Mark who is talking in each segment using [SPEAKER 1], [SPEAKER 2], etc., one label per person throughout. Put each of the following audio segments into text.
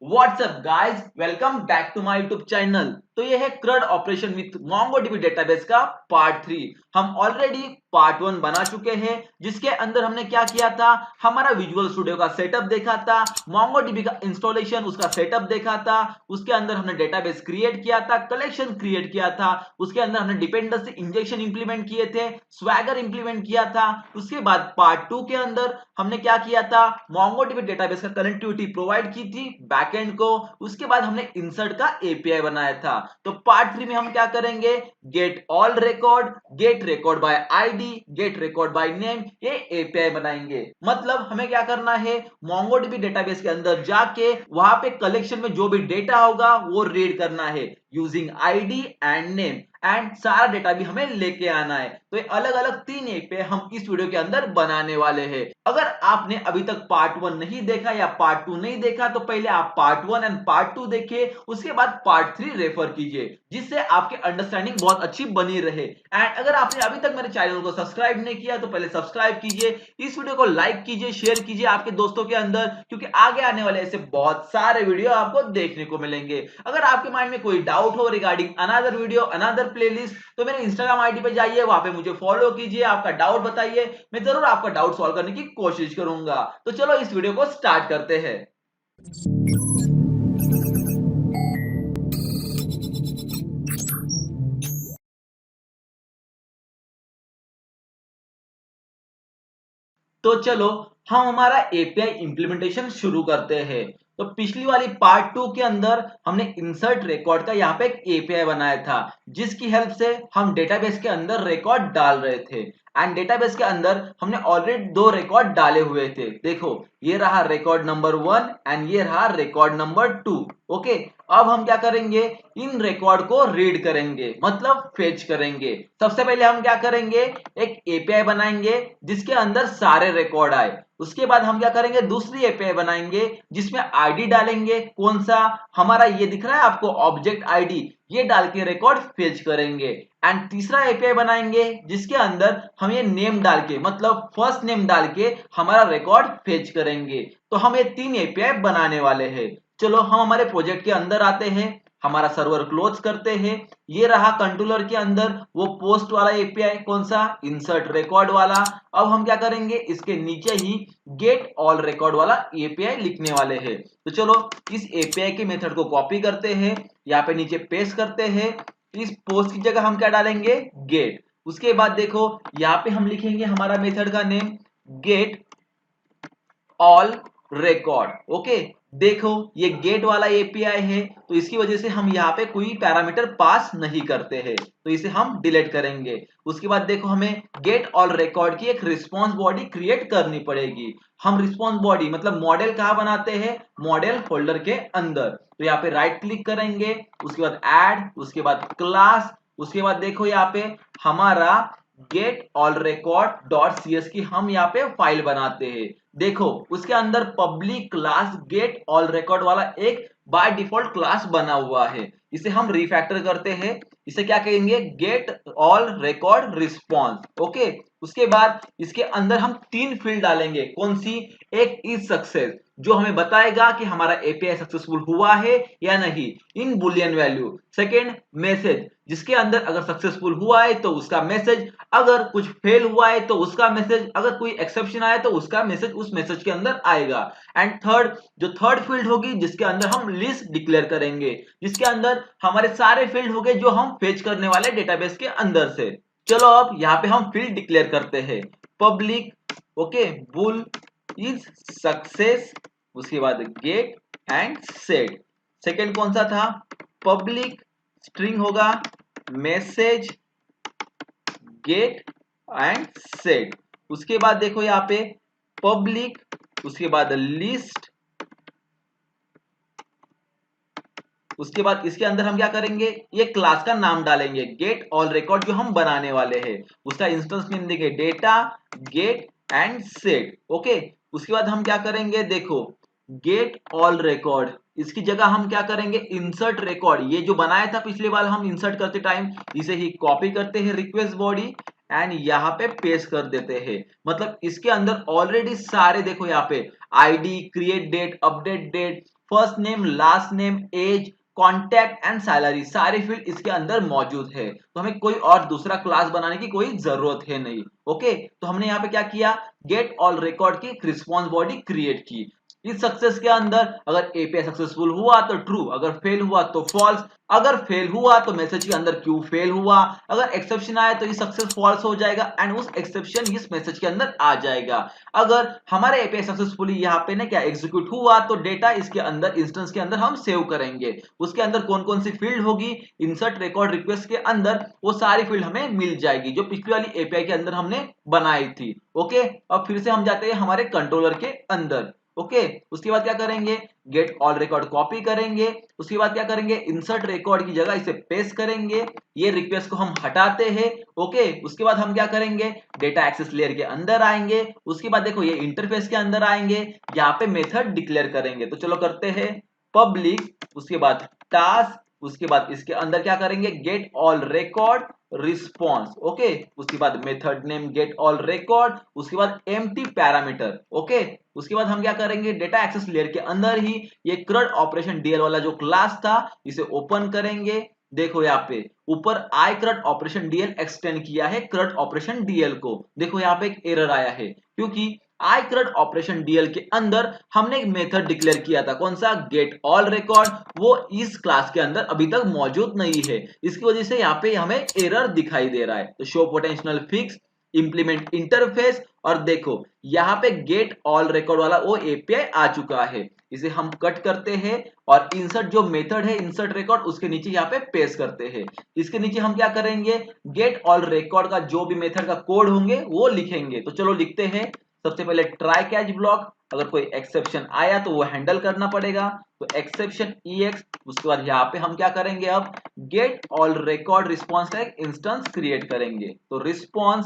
[SPEAKER 1] WhatsApp guys, welcome back to my YouTube channel. तो ये है CRUD operation with MongoDB database का part 3। हम ऑलरेडी पार्ट 1 बना चुके हैं, जिसके अंदर हमने क्या किया था, हमारा विजुअल स्टूडियो का सेटअप देखा था, मोंगोडीबी का इंस्टॉलेशन उसका सेटअप देखा था, उसके अंदर हमने डेटाबेस क्रिएट किया था, कलेक्शन क्रिएट किया था, उसके अंदर हमने डिपेंडेंसी इंजेक्शन इंप्लीमेंट किए थे, स्वैगर इंप्लीमेंट किया था। उसके बाद पार्ट 2 के अंदर हमने क्या किया था, मोंगोडीबी डेटाबेस का कनेक्टिविटी प्रोवाइड की थी बैकएंड को। उसके बाद हमने इंसर्ट का एपीआई बनाया था। तो पार्ट 3 में हम क्या करेंगे, get all record, get record by ID, get record by name, ये एपीआई बनाएंगे। मतलब हमें क्या करना है, मोंगोडीबी डेटाबेस के अंदर जाके वहां पे कलेक्शन में जो भी डेटा होगा वो रीड करना है using ID and name, and सारा डेटा भी हमें लेके आना है। तो ये अलग अलग 3 एपीआई हम इस वीडियो के अंदर बनाने वाले हैं। अगर आपने अभी तक पार्ट 1 नहीं देखा या पार्ट 2 नहीं देखा तो पहले आप पार्ट 1 एंड पार्ट 2 देखिए, उसके बाद पार्ट 3 रेफर कीजिए, जिससे आपकी अंडरस्टैंडिंग बहुत अच्छी बनी रहे। एंड अगर आपने अभी तक मेरे चैनल को सब्सक्राइब नहीं किया तो पहले सब्सक्राइब कीजिए, इस वीडियो को लाइक कीजिए, शेयर कीजिए आपके दोस्तों के अंदर, क्योंकि आगे आने वाले ऐसे बहुत सारे वीडियो आपको देखने को मिलेंगे। अगर आपके माइंड में कोई डाउट हो regarding another video, another playlist, तो मेरे इंस्टाग्राम आईडी पे जाइए, वहां पे मुझे फॉलो कीजिए, आपका डाउट बताइए, मैं जरूर आपका डाउट सॉल्व करने की कोशिश करूंगा। तो चलो इस वीडियो को स्टार्ट करते हैं। तो चलो हम हमारा एपीआई इंप्लीमेंटेशन शुरू करते हैं। तो पिछली वाली पार्ट 2 के अंदर हमने इंसर्ट रिकॉर्ड का यहाँ पे एक एपीआई बनाया था, जिसकी हेल्प से हम डेटाबेस के अंदर रिकॉर्ड डाल रहे थे। एंड डेटाबेस के अंदर हमने ऑलरेडी 2 रिकॉर्ड डाले हुए थे। देखो, ये रहा रिकॉर्ड नंबर 1 एंड ये रहा रिकॉर्ड नंबर 2। ओके, अब हम क्या करेंगे, इन रिकॉर्ड को रीड करेंगे, मतलब फेच करेंगे। सबसे पहले हम क्या करेंगे, एक एपीआई बनाएंगे जिसके अंदर सारे रिकॉर्ड आए। उसके बाद हम क्या करेंगे, दूसरी एपीआई बनाएंगे जिसमें आईडी डालेंगे, कौन सा, हमारा ये दिख रहा है आपको ऑब्जेक्ट आईडी, ये डाल के रिकॉर्ड फेच करेंगे। एंड तीसरा एपीआई बनाएंगे जिसके अंदर हम ये नेम डाल के, मतलब फर्स्ट नेम डाल के हमारा रिकॉर्ड फेच करेंगे। तो हम ये 3 एपीआई बनाने वाले हैं। चलो हम हमारे प्रोजेक्ट के अंदर आते हैं, हमारा सर्वर क्लोज करते हैं। ये रहा कंट्रोलर के अंदर वो पोस्ट वाला एपीआई, कौन सा, इंसर्ट रिकॉर्ड वाला। अब हम क्या करेंगे, इसके नीचे ही गेट ऑल रिकॉर्ड वाला एपीआई लिखने वाले हैं। तो चलो इस एपीआई के मेथड को कॉपी करते हैं, यहाँ पे नीचे पेस्ट करते हैं। इस पोस्ट की जगह हम क्या डालेंगे, गेट। उसके बाद देखो यहाँ पे हम लिखेंगे हमारा मेथड का name, gate all record. Okay, देखो ये गेट वाला एपीआई है, तो इसकी वजह से हम यहाँ पे कोई पैरामीटर पास नहीं करते हैं, तो इसे हम डिलीट करेंगे। उसके बाद देखो हमें गेट ऑल रिकॉर्ड की एक रिस्पॉन्स बॉडी क्रिएट करनी पड़ेगी। हम रिस्पॉन्स बॉडी मतलब मॉडल कहाँ बनाते हैं, मॉडल फोल्डर के अंदर। तो यहाँ पे राइट क्लिक करेंगे, उसके बाद ऐड, उसके बाद क्लास, उसके बाद देखो यहाँ पे हमारा get all record dot C S की हम यहाँ पे फाइल बनाते हैं। देखो उसके अंदर public class gate all record वाला एक बाय डिफॉल्ट क्लास बना हुआ है। इसे हम रिफैक्टर करते हैं, इसे क्या कहेंगे, gate all record response. Okay, उसके बाद इसके अंदर हम 3 फील्ड डालेंगे, कौन सी, एक इज सक्सेस जो हमें बताएगा कि हमारा एपीआई सक्सेसफुल हुआ है या नहीं इन बुलियन वैल्यू। सेकेंड, मैसेज, जिसके अंदर अगर सक्सेसफुल हुआ है तो उसका मैसेज, अगर कुछ फेल हुआ है तो उसका मैसेज, अगर कोई एक्सेप्शन आया तो उसका मैसेज उस मैसेज के अंदर आएगा। एंड थर्ड, जो थर्ड फील्ड होगी जिसके अंदर हम लिस्ट डिक्लेयर करेंगे, जिसके अंदर हमारे सारे फील्ड होंगे जो हम फेच करने वाले डेटाबेस के अंदर से। चलो अब यहाँ पे हम फील्ड डिक्लेयर करते हैं, public, okay, bull is success, उसके बाद गेट एंड सेट। सेकेंड कौन सा था, पब्लिक स्ट्रिंग होगा, मैसेज, गेट एंड सेट। उसके बाद देखो यहाँ पे पब्लिक, उसके बाद लिस्ट, उसके बाद इसके अंदर हम क्या करेंगे, ये क्लास का नाम डालेंगे, गेट ऑल रिकॉर्ड जो हम बनाने वाले हैं उसका इंस्टेंस नेम देंगे data gate and set. Okay, उसके बाद हम क्या करेंगे, देखो गेट ऑल रिकॉर्ड, इसकी जगह हम क्या करेंगे, इंसर्ट रिकॉर्ड, ये जो बनाया था पिछले बार हम इंसर्ट करते टाइम, इसे ही कॉपी करते हैं रिक्वेस्ट बॉडी एंड यहाँ पे पेस्ट कर देते हैं। मतलब इसके अंदर ऑलरेडी सारे देखो यहाँ पे ID, create date, update date, first name, last name, age, contact and salary, सारे फील्ड इसके अंदर मौजूद है। तो हमें कोई और दूसरा क्लास बनाने की कोई जरूरत है नहीं। ओके, तो हमने यहाँ पे क्या किया, गेट ऑल रिकॉर्ड की रिस्पॉन्स बॉडी क्रिएट की। इस सक्सेस के अंदर अगर एपीआई सक्सेसफुल हुआ तो ट्रू, अगर फेल हुआ तो फॉल्स, अगर फेल हुआ तो मैसेज के अंदर क्यों फेल हुआ, अगर एक्सेप्शन आया तो ये सक्सेस फॉल्स हो जाएगा एंड उस एक्सेप्शन इस मैसेज के अंदर आ जाएगा। अगर हमारे एपीआई सक्सेसफुली यहाँ पे ना क्या एग्जीक्यूट हुआ तो डेटा इसके अंदर इंस्टेंस के अंदर हम सेव करेंगे। उसके अंदर कौन कौन सी फील्ड होगी, इंसर्ट रिकॉर्ड रिक्वेस्ट के अंदर वो सारी फील्ड हमें मिल जाएगी जो पिछली वाली एपीआई के अंदर हमने बनाई थी। ओके, अब फिर से हम जाते हैं हमारे कंट्रोलर के अंदर। ओके, उसके बाद क्या करेंगे, गेट ऑल रिकॉर्ड कॉपी करेंगे। उसके बाद क्या करेंगे, इंसर्ट रिकॉर्ड की जगह इसे पेस्ट करेंगे। ये रिक्वेस्ट को हम हटाते हैं। ओके, उसके बाद हम क्या करेंगे, डेटा एक्सेस लेयर के अंदर आएंगे। उसके बाद देखो ये इंटरफेस के अंदर आएंगे, यहाँ पे मेथड डिक्लेयर करेंगे। तो चलो करते हैं पब्लिक, उसके बाद टास्क, उसके बाद इसके अंदर क्या करेंगे, get all record response. Okay, उसके बाद method name gate all record, उसके बाद एम्प्टी पैरामीटर। ओके, उसके बाद हम क्या करेंगे, डेटा एक्सेस लेयर के अंदर ही ये CRUD ऑपरेशन डीएल वाला जो क्लास था इसे ओपन करेंगे। देखो यहाँ पे ऊपर आई CRUD ऑपरेशन डीएल एक्सटेंड किया है CRUD ऑपरेशन डीएल को। देखो यहाँ पे एक एरर आया है क्योंकि आई CRUD ऑपरेशन डीएल के अंदर हमने एक मेथड डिक्लेयर किया था, कौन सा, गेट ऑल रिकॉर्ड, वो इस क्लास के अंदर अभी तक मौजूद नहीं है। इसकी वजह से यहाँ पे हमें एरर दिखाई दे रहा है। तो show potential fix, implement interface, और देखो यहाँ पे गेट ऑल रिकॉर्ड वाला वो एपीआई आ चुका है। इसे हम कट करते हैं और इंसर्ट जो मेथड है इंसर्ट रिकॉर्ड उसके नीचे यहाँ पे पेस्ट करते हैं। इसके नीचे हम क्या करेंगे, गेट ऑल रिकॉर्ड का जो भी मेथड का कोड होंगे वो लिखेंगे। तो चलो लिखते हैं। सबसे पहले ट्राई कैच ब्लॉक, अगर कोई एक्सेप्शन आया तो वो हैंडल करना पड़ेगा। तो एक्सेप्शन EX, उसके बाद यहाँ पे हम क्या करेंगे, अब गेट ऑल रिकॉर्ड रिस्पॉन्स का एक इंस्टेंस क्रिएट करेंगे। तो response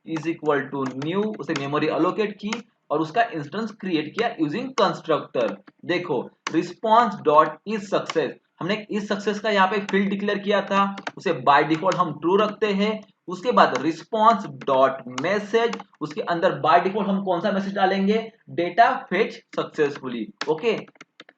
[SPEAKER 1] is equal to new, उसे मेमोरी अलोकेट की और उसका इंस्टेंस क्रिएट किया यूजिंग कंस्ट्रक्टर। देखो रिस्पॉन्स डॉट इज सक्सेस, हमने इस सक्सेस का यहाँ पे फील्ड डिक्लेयर किया था, उसे बाय डिफॉल्ट हम ट्रू रखते हैं। उसके बाद रिस्पॉन्स डॉट मैसेज, उसके अंदर बाय डिफॉल्ट हम कौन सा मैसेज डालेंगे, डेटा फेच सक्सेसफुली। ओके,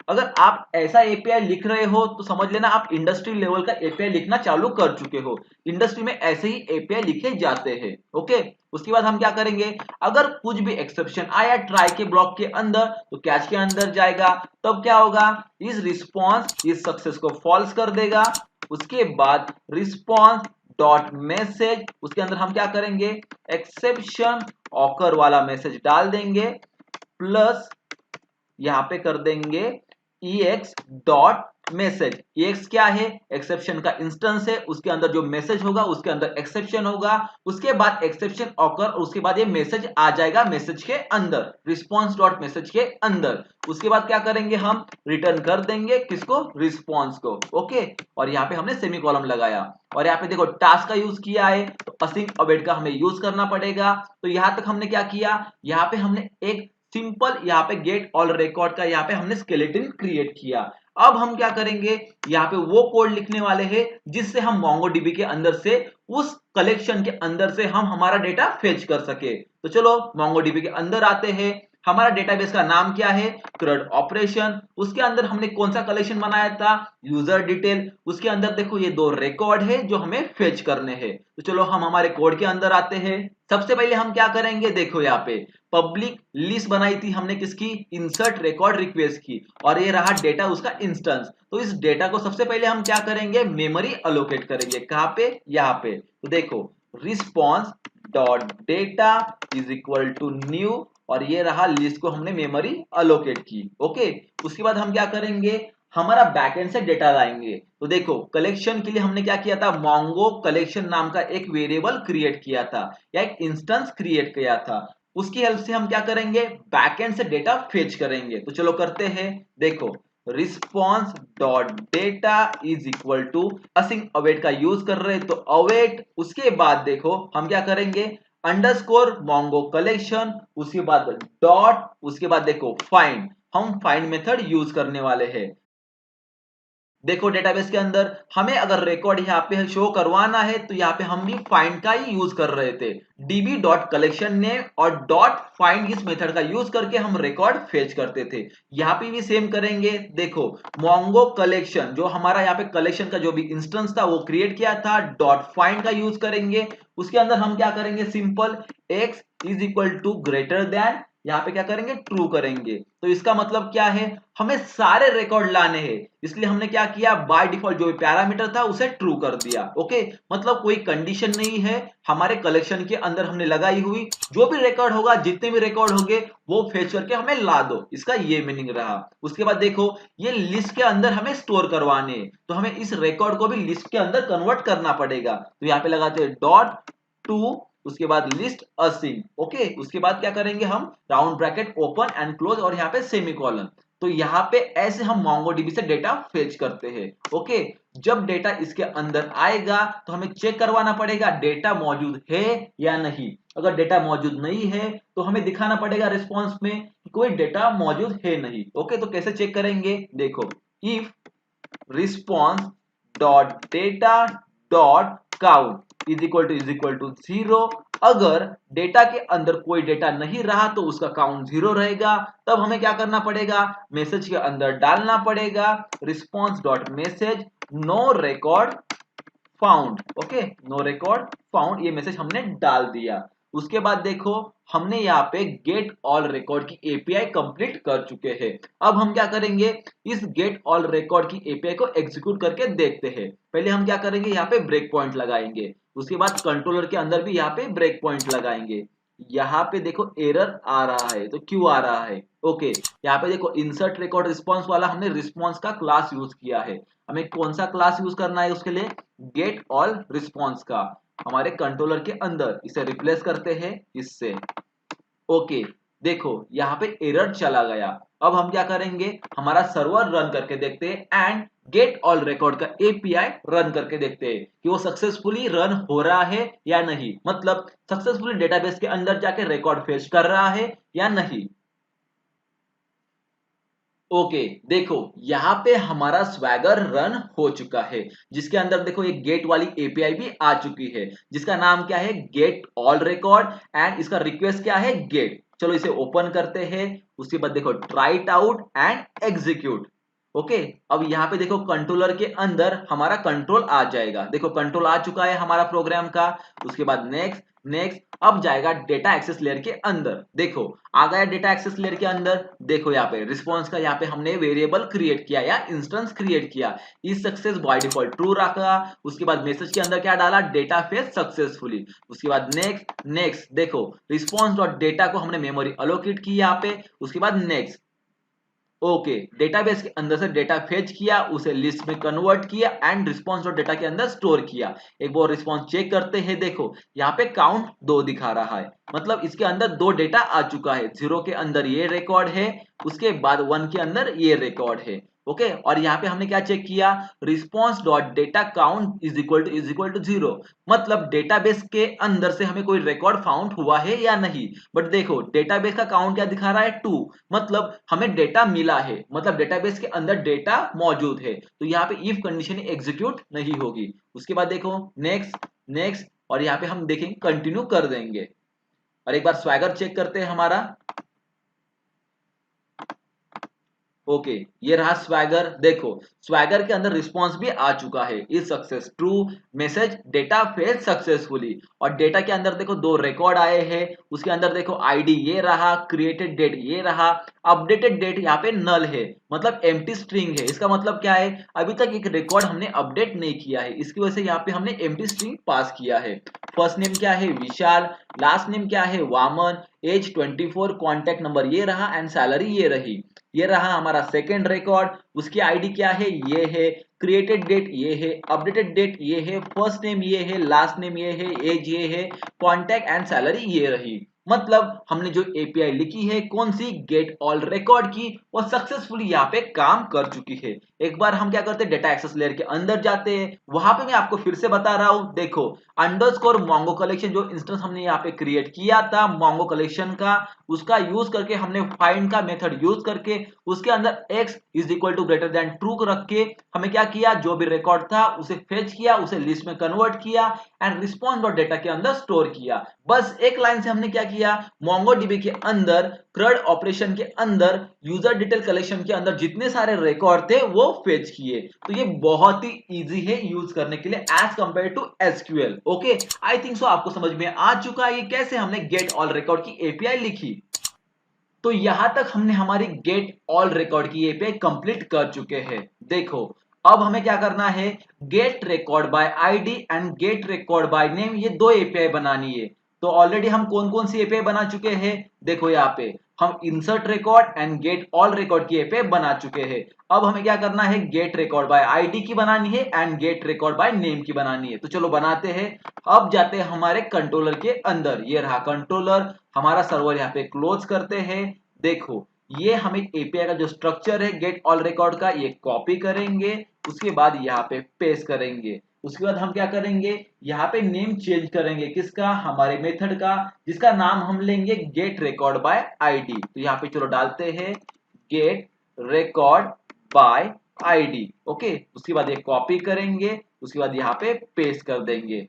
[SPEAKER 1] अगर आप ऐसा एपीआई लिख रहे हो तो समझ लेना आप इंडस्ट्री लेवल का एपीआई लिखना चालू कर चुके हो। इंडस्ट्री में ऐसे ही एपीआई लिखे जाते हैं। ओके, उसके बाद हम क्या करेंगे, अगर कुछ भी एक्सेप्शन आया ट्राई के ब्लॉक के अंदर तो कैच के अंदर जाएगा, तब क्या होगा, इस रिस्पॉन्स इस सक्सेस को फॉल्स कर देगा। उसके बाद रिस्पॉन्स डॉट मैसेज, उसके अंदर हम क्या करेंगे, एक्सेप्शन ऑकर वाला मैसेज डाल देंगे, प्लस यहां पे कर देंगे EX डॉट मैसेज। EX क्या है, एक्सेप्शन का इंस्टेंस है, उसके अंदर जो मैसेज होगा उसके अंदर एक्सेप्शन होगा। उसके बाद एक्सेप्शन ऑकर, उसके बाद ये मैसेज आ जाएगा मैसेज के अंदर, रिस्पॉन्स डॉट मैसेज के अंदर। उसके बाद क्या करेंगे, हम रिटर्न कर देंगे किसको, रिस्पॉन्स को। ओके, और यहाँ पे हमने सेमीकोलन लगाया और यहाँ पे देखो टास्क का यूज किया है तो असिंक अवेट का हमें यूज करना पड़ेगा। तो यहां तक हमने क्या किया, यहाँ पे हमने एक सिंपल यहाँ पे गेट ऑल रिकॉर्ड का यहाँ पे हमने स्केलेटन क्रिएट किया। अब हम क्या करेंगे, यहाँ पे वो कोड लिखने वाले हैं जिससे हम मोंगोडीबी के अंदर से उस कलेक्शन के अंदर से हम हमारा डेटा फेच कर सके। तो चलो मोंगोडीबी के अंदर आते हैं। हमारा डेटाबेस का नाम क्या है, CRUD ऑपरेशन। उसके अंदर हमने कौन सा कलेक्शन बनाया था, यूजर डिटेल। उसके अंदर देखो ये दो रिकॉर्ड है जो हमें फेच करने हैं। तो चलो हम हमारे कोड के अंदर आते हैं। सबसे पहले हम क्या करेंगे, देखो यहाँ पे पब्लिक लिस्ट बनाई थी हमने किसकी, इंसर्ट रिकॉर्ड रिक्वेस्ट की, और ये रहा डेटा उसका इंस्टेंस। तो इस डेटा को सबसे पहले हम क्या करेंगे, मेमोरी अलोकेट करेंगे। कहां पे, यहाँ पे। तो देखो response dot data is equal to new, और ये रहा लिस्ट को हमने मेमोरी अलोकेट की। ओके, उसके बाद हम क्या करेंगे, हमारा बैकएंड से डेटा लाएंगे। तो देखो कलेक्शन के लिए हमने क्या किया था, मोंगो कलेक्शन नाम का एक वेरिएबल क्रिएट किया था या एक इंस्टेंस क्रिएट किया था। उसकी हेल्प से हम क्या करेंगे, बैकएंड से डेटा फेच करेंगे। तो चलो करते हैं। देखो response dot data is equal to async await का यूज कर रहे हैं तो अवेट। उसके बाद देखो हम क्या करेंगे, अंडरस्कोर मोंगो कलेक्शन, उसके बाद डॉट, उसके बाद देखो फाइंड, हम फाइंड मेथड यूज करने वाले हैं। देखो डेटाबेस के अंदर हमें अगर रिकॉर्ड यहाँ पे शो करवाना है तो यहाँ पे हम भी फाइंड का ही यूज कर रहे थे। db डॉट कलेक्शन नेम और डॉट फाइंड इस मेथड का यूज करके हम रिकॉर्ड फेच करते थे। यहाँ पे भी सेम करेंगे। देखो मोंगो कलेक्शन जो हमारा यहाँ पे कलेक्शन का जो भी इंस्टेंस था वो क्रिएट किया था, डॉट फाइंड का यूज करेंगे। उसके अंदर हम क्या करेंगे, simple x is equal to greater than, यहाँ पे क्या करेंगे, ट्रू करेंगे। तो इसका मतलब क्या है, हमें सारे रिकॉर्ड लाने हैं, इसलिए हमने क्या किया, बाय डिफॉल्ट जो भी पैरामीटर था उसे ट्रू कर दिया। ओके, मतलब कोई कंडीशन नहीं है हमारे कलेक्शन के अंदर हमने लगाई हुई, जो भी रिकॉर्ड होगा, जितने भी रिकॉर्ड होंगे वो फेच करके हमें ला दो, इसका ये मीनिंग रहा। उसके बाद देखो ये लिस्ट के अंदर हमें स्टोर करवाने, तो हमें इस रिकॉर्ड को भी लिस्ट के अंदर कन्वर्ट करना पड़ेगा। तो यहाँ पे लगाते हैं डॉट टू, उसके बाद लिस्ट असिंग। ओके, उसके बाद क्या करेंगे, हम round bracket open and close और यहाँ पे सेमीकोलन। तो यहाँ पे ऐसे हम मोंगोडीबी से डेटा फेच करते हैं। ओके, जब डेटा इसके अंदर आएगा तो हमें चेक करवाना पड़ेगा डेटा मौजूद है या नहीं। अगर डेटा मौजूद नहीं है तो हमें दिखाना पड़ेगा रिस्पॉन्स में कि कोई डेटा मौजूद है नहीं। ओके, तो कैसे चेक करेंगे, देखो if response dot data dot count is equal to 0, अगर डेटा के अंदर कोई डेटा नहीं रहा तो उसका काउंट 0 रहेगा। तब हमें क्या करना पड़ेगा, मैसेज के अंदर डालना पड़ेगा response dot message no record found. Okay, no record found, ये मैसेज हमने डाल दिया। उसके बाद देखो हमने यहाँ पे गेट ऑल रिकॉर्ड की एपीआई कंप्लीट कर चुके हैं। अब हम क्या करेंगे, इस गेट ऑल रिकॉर्ड की एपीआई को एग्जीक्यूट करके देखते हैं। पहले हम क्या करेंगे, यहाँ पे ब्रेक पॉइंट लगाएंगे, उसके बाद कंट्रोलर के अंदर भी यहाँ पे ब्रेक पॉइंट लगाएंगे। यहाँ पे देखो एरर आ रहा है, तो क्यों आ रहा है, ओके, यहाँ पे देखो इंसर्ट रिकॉर्ड रिस्पॉन्स वाला हमने रिस्पॉन्स का क्लास यूज किया है। हमें कौन सा क्लास यूज करना है उसके लिए, गेट ऑल रिस्पॉन्स का, हमारे कंट्रोलर के अंदर। इसे रिप्लेस करते हैं इससे। ओके, देखो यहाँ पे एरर चला गया। अब हम क्या करेंगे, हमारा सर्वर रन करके देखते हैं एंड गेट ऑल रिकॉर्ड का एपीआई रन करके देखते हैं कि वो सक्सेसफुली रन हो रहा है या नहीं, मतलब सक्सेसफुली डेटाबेस के अंदर जाके रिकॉर्ड फेच कर रहा है या नहीं। ओके, देखो यहाँ पे हमारा स्वैगर रन हो चुका है, जिसके अंदर देखो एक गेट वाली एपीआई भी आ चुकी है, जिसका नाम क्या है, गेट ऑल रिकॉर्ड, एंड इसका रिक्वेस्ट क्या है, गेट। चलो इसे ओपन करते हैं। उसके बाद देखो try it out and execute. Okay, अब यहाँ पे देखो कंट्रोलर के अंदर हमारा कंट्रोल आ जाएगा। देखो कंट्रोल आ चुका है हमारा प्रोग्राम का। उसके बाद नेक्स्ट नेक्स्ट, अब जाएगा डेटा एक्सेस लेयर के अंदर। देखो आ गया डेटा एक्सेस लेयर के अंदर। देखो यहाँ पे रिस्पॉन्स का यहाँ पे हमने वेरिएबल क्रिएट किया या इंस्टेंस क्रिएट किया, इस सक्सेस बाय डिफॉल्ट ट्रू रखा। उसके बाद मैसेज के अंदर क्या डाला, डेटा फेच सक्सेसफुली। उसके बाद नेक्स्ट नेक्स्ट, देखो रिस्पॉन्स डॉट डेटा को हमने मेमोरी अलोकेट की यहाँ पे। उसके बाद नेक्स्ट, ओके, डेटाबेस के अंदर से डेटा फेच किया, उसे लिस्ट में कन्वर्ट किया एंड रिस्पॉन्स डॉट डेटा के अंदर स्टोर किया। एक बार रिस्पॉन्स चेक करते हैं। देखो यहाँ पे काउंट 2 दिखा रहा है, मतलब इसके अंदर 2 डेटा आ चुका है। 0 के अंदर ये रिकॉर्ड है, उसके बाद 1 के अंदर ये रिकॉर्ड है। ओके, और यहाँ पे हमने क्या चेक किया, response dot data count is equal to 0, मतलब डेटाबेस के अंदर से हमें कोई रिकॉर्ड फाउंड हुआ है या नहीं। बट देखो डेटाबेस का काउंट क्या दिखा रहा है, 2, मतलब हमें डेटा मिला है, मतलब डेटाबेस के अंदर डेटा मौजूद है। तो यहाँ पे इफ कंडीशन एग्जीक्यूट नहीं होगी। उसके बाद देखो नेक्स्ट नेक्स्ट, और यहाँ पे हम देखेंगे कंटिन्यू कर देंगे। और एक बार स्वैगर चेक करते हैं हमारा। ओके, ये रहा स्वैगर। देखो स्वैगर के अंदर रिस्पॉन्स भी आ चुका है, is success true message data fetch successfully. और डेटा के अंदर देखो 2 रिकॉर्ड आए हैं। उसके अंदर देखो आईडी ये रहा, क्रिएटेड डेट ये रहा, अपडेटेड डेट यहाँ पे नल है, मतलब एम्प्टी स्ट्रिंग है। इसका मतलब क्या है, अभी तक एक रिकॉर्ड हमने अपडेट नहीं किया है, इसकी वजह से यहाँ पे हमने एम्प्टी स्ट्रिंग पास किया है। फर्स्ट नेम क्या है, विशाल, लास्ट नेम क्या है, वामन, एज 24, कॉन्टैक्ट नंबर ये रहा एंड सैलरी ये रही। ये रहा हमारा सेकेंड रिकॉर्ड, उसकी आईडी क्या है, ये है, क्रिएटेड डेट ये है, अपडेटेड डेट ये है, फर्स्ट नेम ये है, लास्ट नेम ये है, एज ये है, कॉन्टैक्ट एंड सैलरी ये रही। मतलब हमने जो एपीआई लिखी है कौन सी, गेट ऑल रिकॉर्ड की, वो सक्सेसफुली यहाँ पे काम कर चुकी है। एक बार हम क्या करते हैं, डेटा एक्सेस लेयर के अंदर जाते हैं, वहां पे मैं आपको फिर से बता रहा हूं, देखो अंडरस्कोर मोंगो कलेक्शन जो इंस्टेंस हमने यहाँ पे क्रिएट किया था मोंगो कलेक्शन का, उसका यूज करके हमने फाइंड का मेथड यूज करके उसके अंदर x is equal to greater than true रख के हमें क्या किया, जो भी रिकॉर्ड था उसे फेच किया, उसे लिस्ट में कन्वर्ट किया एंड रिस्पॉन्स डॉट डेटा के अंदर स्टोर किया। बस एक लाइन से हमने क्या किया, मोंगोडीबी के अंदर CRUD ऑपरेशन के अंदर यूजर डिटेल कलेक्शन के अंदर जितने सारे रिकॉर्ड थे वो फेच किए। तो ये बहुत ही इजी है यूज करने के लिए as compare to SQL. Okay, I think so आपको समझ में आ चुका है कैसे हमने गेट ऑल रिकॉर्ड की एपीआई लिखी। तो यहां तक हमने हमारी गेट ऑल रिकॉर्ड की एपीआई कंप्लीट कर चुके हैं। देखो अब हमें क्या करना है, get record by ID and get record by name, ये दो एपीआई बनानी है। तो ऑलरेडी हम कौन कौन सी एपीआई बना चुके हैं, देखो यहाँ पे हम insert record and gate all record की एपीआई बना चुके हैं। अब हमें क्या करना है, गेट रिकॉर्ड बाय आईडी की बनानी है and get record by name की बनानी है। तो चलो बनाते हैं। अब जाते हैं हमारे कंट्रोलर के अंदर, ये रहा कंट्रोलर, हमारा सर्वर यहाँ पे क्लोज करते हैं। देखो ये हमें एपीआई का जो स्ट्रक्चर है गेट ऑल रिकॉर्ड का, ये कॉपी करेंगे, उसके बाद यहाँ पे पेस्ट करेंगे। उसके बाद हम क्या करेंगे, यहाँ पे नेम चेंज करेंगे, किसका, हमारे मेथड का, जिसका नाम हम लेंगे गेट रिकॉर्ड बाय आईडी। तो यहाँ पे चलो डालते हैं get record by ID. Okay, उसके बाद ये कॉपी करेंगे, उसके बाद यहाँ पे पेस्ट कर देंगे।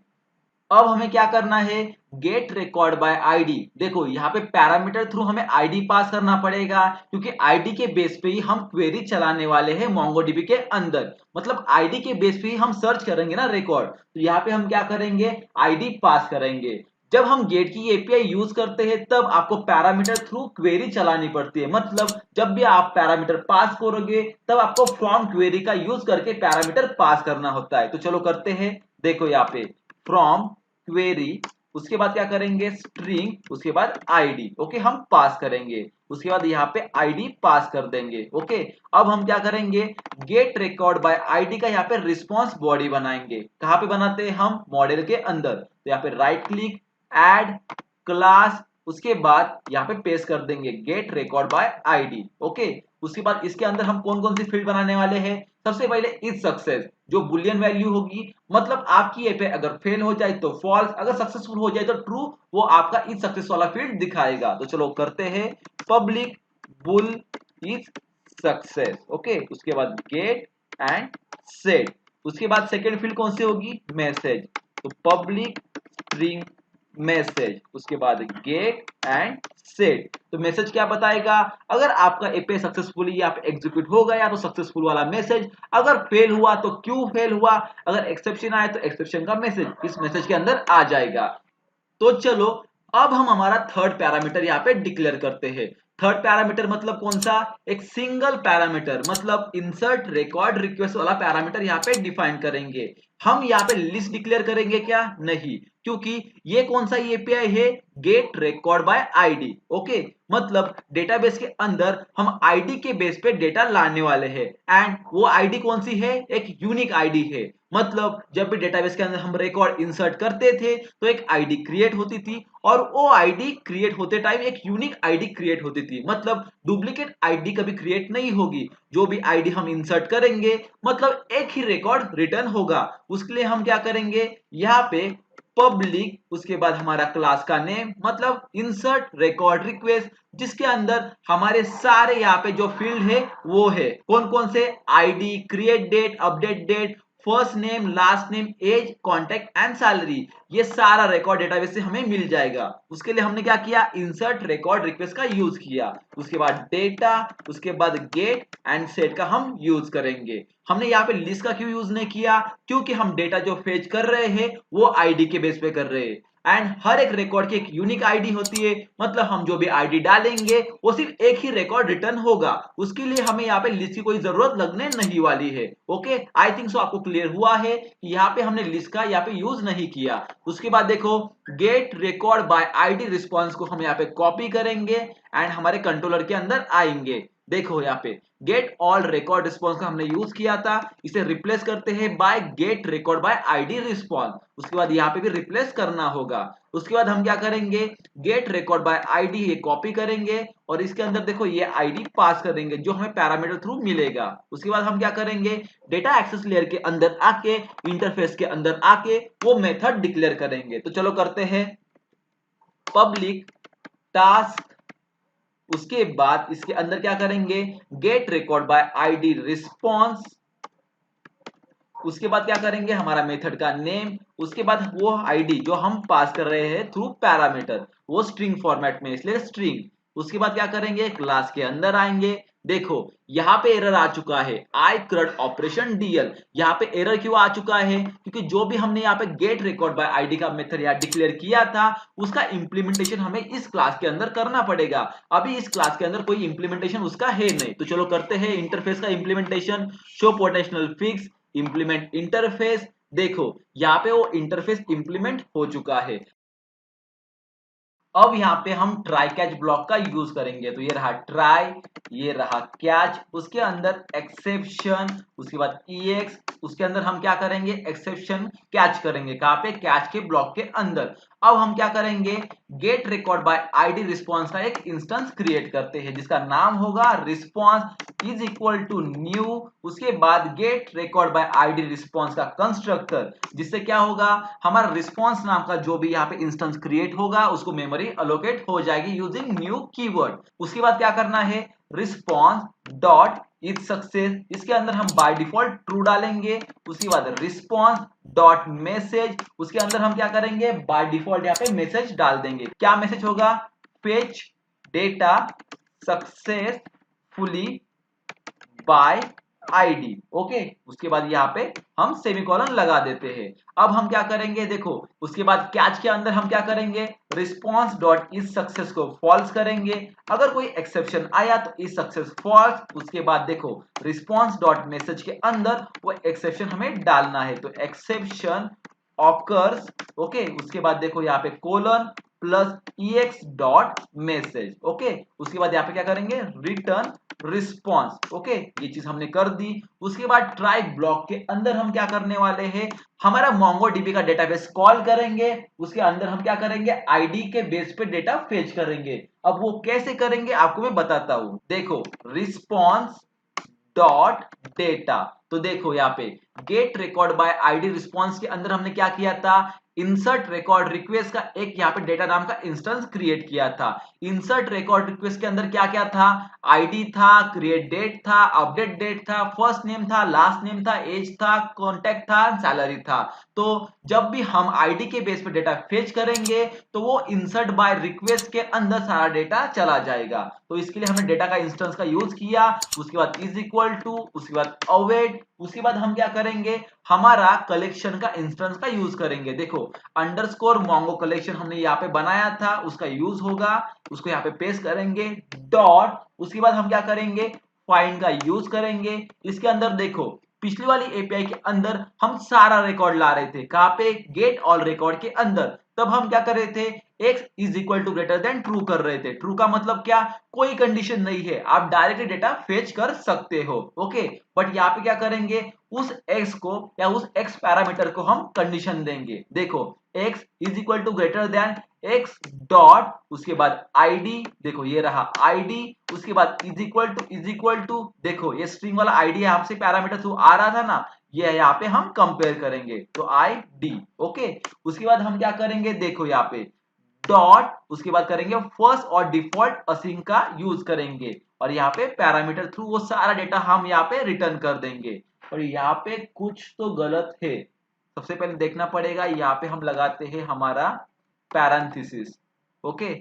[SPEAKER 1] अब हमें क्या करना है, गेट रिकॉर्ड बाय आईडी। देखो यहाँ पे पैरामीटर थ्रू हमें आईडी पास करना पड़ेगा, क्योंकि आईडी के बेस पे ही हम क्वेरी चलाने वाले हैं मोंगोडीबी के अंदर। मतलब आईडी के बेस पे ही हम सर्च करेंगे ना रिकॉर्ड। तो यहाँ पे हम क्या करेंगे, आईडी पास करेंगे। जब हम गेट की एपीआई यूज करते हैं तब आपको पैरामीटर थ्रू क्वेरी चलानी पड़ती है। मतलब जब भी आप पैरामीटर पास करोगे तब आपको फ्रॉम क्वेरी का यूज करके पैरामीटर पास करना होता है। तो चलो करते हैं। देखो यहाँ पे फ्रॉम क्वेरी, उसके बाद क्या करेंगे, स्ट्रिंग, उसके बाद आईडी। ओके, हम पास करेंगे, उसके बाद यहाँ पे आईडी पास कर देंगे। ओके, अब हम क्या करेंगे, गेट रिकॉर्ड बाय आईडी का यहाँ पे रिस्पॉन्स बॉडी बनाएंगे। कहाँ पे बनाते हैं हम, मॉडल के अंदर। तो यहाँ पे राइट क्लिक, ऐड क्लास, उसके बाद यहाँ पे पेस्ट कर देंगे get record by ID. Okay, उसके बाद इसके अंदर हम कौन कौन सी फील्ड बनाने वाले हैं, सबसे पहले इज सक्सेस, जो बुलियन वैल्यू होगी, मतलब आपकी एपीआई अगर फेल हो जाए तो फॉल्स, अगर सक्सेसफुल हो जाए तो ट्रू, वो आपका इज सक्सेस वाला फील्ड दिखाएगा। तो चलो करते हैं, public bull is success. Okay, उसके बाद गेट एंड सेट, उसके बाद सेकेंड फील्ड कौन सी होगी, मैसेज, तो पब्लिक स्ट्रिंग मैसेज, उसके बाद गेट एंड सेट। तो मैसेज क्या बताएगा, अगर आपका एपीआई सक्सेसफुली यहाँ पे एग्जीक्यूट हो गया तो सक्सेसफुल वाला मैसेज, अगर फेल हुआ तो क्यों फेल हुआ, अगर एक्सेप्शन आए तो एक्सेप्शन का मैसेज इस मैसेज के अंदर आ जाएगा। तो चलो अब हम हमारा थर्ड पैरामीटर यहाँ पे डिक्लेयर करते हैं। थर्ड पैरामीटर मतलब कौन सा, एक सिंगल पैरामीटर, मतलब इंसर्ट रिकॉर्ड रिक्वेस्ट वाला पैरामीटर यहाँ पे डिफाइन करेंगे। हम यहाँ पे लिस्ट डिक्लेयर करेंगे क्या, नहीं, क्योंकि ये कौन सा एपीआई है, get record by ID. Okay, मतलब डेटाबेस के अंदर हम आईडी के बेस पे डेटा लाने वाले हैं एंड वो आईडी कौन सी है, एक यूनिक आईडी है। मतलब जब भी डेटाबेस के अंदर हम रिकॉर्ड इंसर्ट करते थे तो एक आईडी क्रिएट होती थी और वो आईडी क्रिएट होते टाइम एक यूनिक आईडी क्रिएट होती थी। मतलब डुप्लीकेट आईडी कभी क्रिएट नहीं होगी, जो भी आईडी हम इंसर्ट करेंगे मतलब एक ही रिकॉर्ड रिटर्न होगा। उसके लिए हम क्या करेंगे, यहाँ पे पब्लिक, उसके बाद हमारा क्लास का नेम, मतलब इंसर्ट रिकॉर्ड रिक्वेस्ट, जिसके अंदर हमारे सारे यहाँ पे जो फील्ड है वो है कौन कौन से, ID, create date, update date, first name, last name, age, contact and salary. ये सारा रिकॉर्ड डेटाबेस से हमें मिल जाएगा। उसके लिए हमने क्या किया, इंसर्ट रिकॉर्ड रिक्वेस्ट का यूज किया। उसके बाद डेटा, उसके बाद गेट एंड सेट का हम यूज करेंगे। हमने यहाँ पे लिस्ट का क्यों यूज नहीं किया, क्योंकि हम डेटा जो फेच कर रहे हैं वो आईडी के बेस पे कर रहे हैं एंड हर एक रिकॉर्ड की एक यूनिक आईडी होती है। मतलब हम जो भी आईडी डालेंगे वो सिर्फ एक ही रिकॉर्ड रिटर्न होगा। उसके लिए हमें यहाँ पे लिस्ट की कोई जरूरत लगने नहीं वाली है। ओके, आई थिंक सो आपको क्लियर हुआ है कि यहाँ पे हमने लिस्ट का यहाँ पे यूज नहीं किया। उसके बाद देखो get record by ID response को हम यहाँ पे कॉपी करेंगे एंड हमारे कंट्रोलर के अंदर आएंगे। देखो यहाँ पे गेट ऑल रिकॉर्ड रिस्पॉन्स का हमने यूज किया था, इसे रिप्लेस करते हैं by get record by ID response. उसके बाद यहाँ पे भी रिप्लेस करना होगा। उसके बाद हम क्या करेंगे, गेट रिकॉर्ड बाय आईडी ये कॉपी करेंगे और इसके अंदर देखो ये आईडी पास करेंगे जो हमें पैरामीटर थ्रू मिलेगा। उसके बाद हम क्या करेंगे, डेटा एक्सेस लेयर के अंदर आके, इंटरफेस के अंदर आके वो मेथड डिक्लेयर करेंगे। तो चलो करते हैं, पब्लिक टास्क, उसके बाद इसके अंदर क्या करेंगे, get record by ID response. उसके बाद क्या करेंगे, हमारा मेथड का नेम, उसके बाद वो आईडी जो हम पास कर रहे हैं थ्रू पैरामीटर, वो स्ट्रिंग फॉर्मेट में इसलिए स्ट्रिंग। उसके बाद क्या करेंगे, क्लास के अंदर आएंगे। देखो यहाँ पे एरर आ चुका है, आई क्रड ऑपरेशन डीएल। यहाँ पे एरर क्यों आ चुका है, क्योंकि जो भी हमने यहाँ पे गेट रिकॉर्ड बाय आईडी का मेथड यहाँ डिक्लेयर किया था उसका इंप्लीमेंटेशन हमें इस क्लास के अंदर करना पड़ेगा। अभी इस क्लास के अंदर कोई इंप्लीमेंटेशन उसका है नहीं, तो चलो करते हैं इंटरफेस का implementation. Show potential fix implement interface. देखो यहाँ पे वो इंटरफेस इंप्लीमेंट हो चुका है। अब यहाँ पे हम ट्राई कैच ब्लॉक का यूज करेंगे। तो ये रहा ट्राई, ये रहा कैच, उसके अंदर एक्सेप्शन, उसके बाद EX, उसके अंदर हम क्या करेंगे, एक्सेप्शन कैच करेंगे। कहाँ पे, कैच के ब्लॉक के अंदर। अब हम क्या करेंगे, get record by ID response का एक इंस्टेंस क्रिएट करते हैं जिसका नाम होगा response is equal to new. उसके बाद get record by ID response का कंस्ट्रक्टर, जिससे क्या होगा, हमारा रिस्पॉन्स नाम का जो भी यहाँ पे इंस्टेंस क्रिएट होगा उसको मेमोरी अलोकेट हो जाएगी यूजिंग न्यू कीवर्ड। उसके बाद क्या करना है, रिस्पॉन्स डॉट इज सक्सेस, इसके अंदर हम बाय डिफॉल्ट ट्रू डालेंगे। उसके बाद रिस्पॉन्स डॉट मैसेज, उसके अंदर हम क्या करेंगे, बाय डिफॉल्ट यहाँ पे मैसेज डाल देंगे। क्या मैसेज होगा, fetch data successfully bye ID. Okay, उसके बाद यहाँ पे हम सेमीकोलन लगा देते हैं। अब हम क्या करेंगे, देखो उसके बाद कैच के अंदर हम क्या करेंगे, रिस्पॉन्स डॉट इज सक्सेस को फॉल्स करेंगे। अगर कोई एक्सेप्शन आया तो इज सक्सेस फॉल्स। उसके बाद देखो रिस्पॉन्स डॉट मैसेज के अंदर वो एक्सेप्शन हमें डालना है, तो एक्सेप्शन ऑकर्स। ओके, उसके बाद देखो यहाँ पे colon plus EX dot message. Okay, उसके बाद यहाँ पे क्या करेंगे, रिटर्न रिस्पॉन्स। ओके, ये चीज हमने कर दी। उसके बाद ट्राई ब्लॉक के अंदर हम क्या करने वाले हैं, हमारा MongoDB का डेटाबेस कॉल करेंगे। उसके अंदर हम क्या करेंगे, आईडी के बेस पे डेटा फेच करेंगे। अब वो कैसे करेंगे आपको मैं बताता हूं। देखो रिस्पॉन्स डॉट डेटा, तो देखो यहाँ पे get record by ID response के अंदर हमने क्या किया था, इंसर्ट रिकॉर्ड रिक्वेस्ट का एक यहाँ पे डेटा नाम का इंस्टेंस क्रिएट किया था। इंसर्ट रिकॉर्ड रिक्वेस्ट के अंदर क्या क्या था, आईडी था, क्रिएट डेट था, अपडेट डेट था, फर्स्ट नेम था, लास्ट नेम था, एज था, कॉन्टेक्ट था, सैलरी था। तो जब भी हम आईडी के बेस पे डेटा फेच करेंगे तो वो इंसर्ट बाय रिक्वेस्ट के अंदर सारा डेटा चला जाएगा। तो इसके लिए हमने डेटा का इंस्टेंस का यूज किया। उसके बाद इज इक्वल टू, उसके बाद अवेट, उसके बाद हम क्या करेंगे, हमारा कलेक्शन का इंस्टेंस का यूज करेंगे। देखो अंडरस्कोर मोंगो कलेक्शन हमने यहाँ पे बनाया था, उसका यूज होगा, उसको यहाँ पे पेस्ट करेंगे डॉट। उसके बाद हम क्या करेंगे, फाइंड का यूज करेंगे। इसके अंदर देखो पिछली वाली एपीआई के अंदर हम सारा रिकॉर्ड ला रहे थे, कहां पे, गेट ऑल रिकॉर्ड के अंदर। तब हम क्या कर रहे थे, x is equal to greater than true कर रहे थे। ट्रू का मतलब क्या, कोई कंडीशन नहीं है, आप डायरेक्टली डेटा फेच कर सकते हो। ओके, बट यहाँ पे क्या करेंगे, उस x को या उस x पैरामीटर को हम कंडीशन देंगे। देखो x is equal to greater than x dot, उसके बाद id, देखो ये रहा id, उसके बाद इज इक्वल टू, देखो ये स्ट्रिंग वाला id है, आपसे पैरामीटर थ्रू आ रहा था ना, ये यहाँ पे हम कंपेयर करेंगे तो id। ओके, उसके बाद हम क्या करेंगे, देखो यहाँ पे डॉट, उसके बाद करेंगे फर्स्ट और डिफॉल्ट असिंग का यूज करेंगे और यहाँ पे पैरामीटर थ्रू वो सारा डेटा हम यहाँ पे रिटर्न कर देंगे। और यहाँ पे कुछ तो गलत है, सबसे पहले देखना पड़ेगा, यहाँ पे हम लगाते हैं हमारा पैरेंथेसिस। ओके,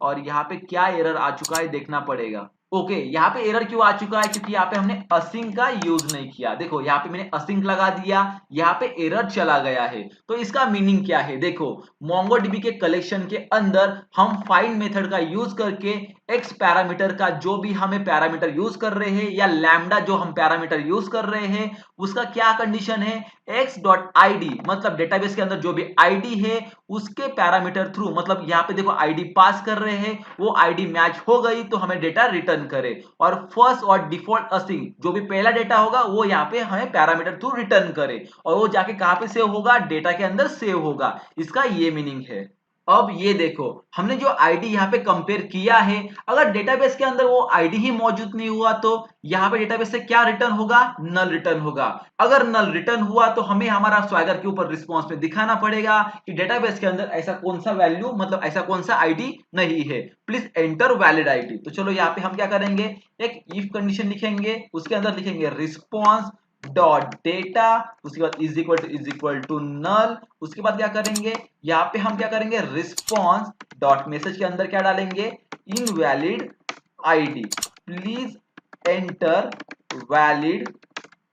[SPEAKER 1] और यहाँ पे क्या एरर आ चुका है देखना पड़ेगा। ओके, यहाँ पे एरर क्यों आ चुका है, क्योंकि यहाँ पे हमने असिंक का यूज नहीं किया। देखो यहाँ पे मैंने असिंक लगा दिया, यहाँ पे एरर चला गया है। तो इसका मीनिंग क्या है, देखो MongoDB के कलेक्शन के अंदर हम फाइंड मेथड का यूज करके एक्स पैरामीटर का जो भी हमें पैरामीटर यूज कर रहे हैं या लैम्डा जो हम पैरामीटर यूज कर रहे हैं उसका क्या कंडीशन है, एक्स डॉट आईडी मतलब डेटाबेस के अंदर जो भी आईडी है उसके पैरामीटर थ्रू, मतलब यहाँ पे देखो आईडी पास कर रहे हैं, वो आईडी मैच हो गई तो हमें डेटा रिटर्न करे, और फर्स्ट और डिफॉल्ट असिंग जो भी पहला डेटा होगा वो यहाँ पे हमें पैरामीटर थ्रू रिटर्न करे, और वो जाके कहां पे सेव होगा, डेटा के अंदर सेव होगा। इसका ये मीनिंग है। अब ये देखो हमने जो आईडी यहाँ पे कंपेयर किया है, अगर डेटाबेस के अंदर वो आईडी ही मौजूद नहीं हुआ तो यहाँ पे डेटाबेस से क्या रिटर्न होगा, नल रिटर्न होगा। अगर नल रिटर्न हुआ तो हमें हमारा स्वैगर के ऊपर रिस्पॉन्स में दिखाना पड़ेगा कि डेटाबेस के अंदर ऐसा कौन सा वैल्यू, मतलब ऐसा कौन सा आईडी नहीं है, प्लीज एंटर वैलिड आईडी। तो चलो यहाँ पे हम क्या करेंगे, एक इफ कंडीशन लिखेंगे, उसके अंदर लिखेंगे रिस्पॉन्स डॉट डेटा, उसके बाद इज इक्वल टू नल, उसके बाद क्या करेंगे, यहाँ पे हम क्या करेंगे, रिस्पॉन्स डॉट मैसेज के अंदर क्या डालेंगे, invalid ID, please enter valid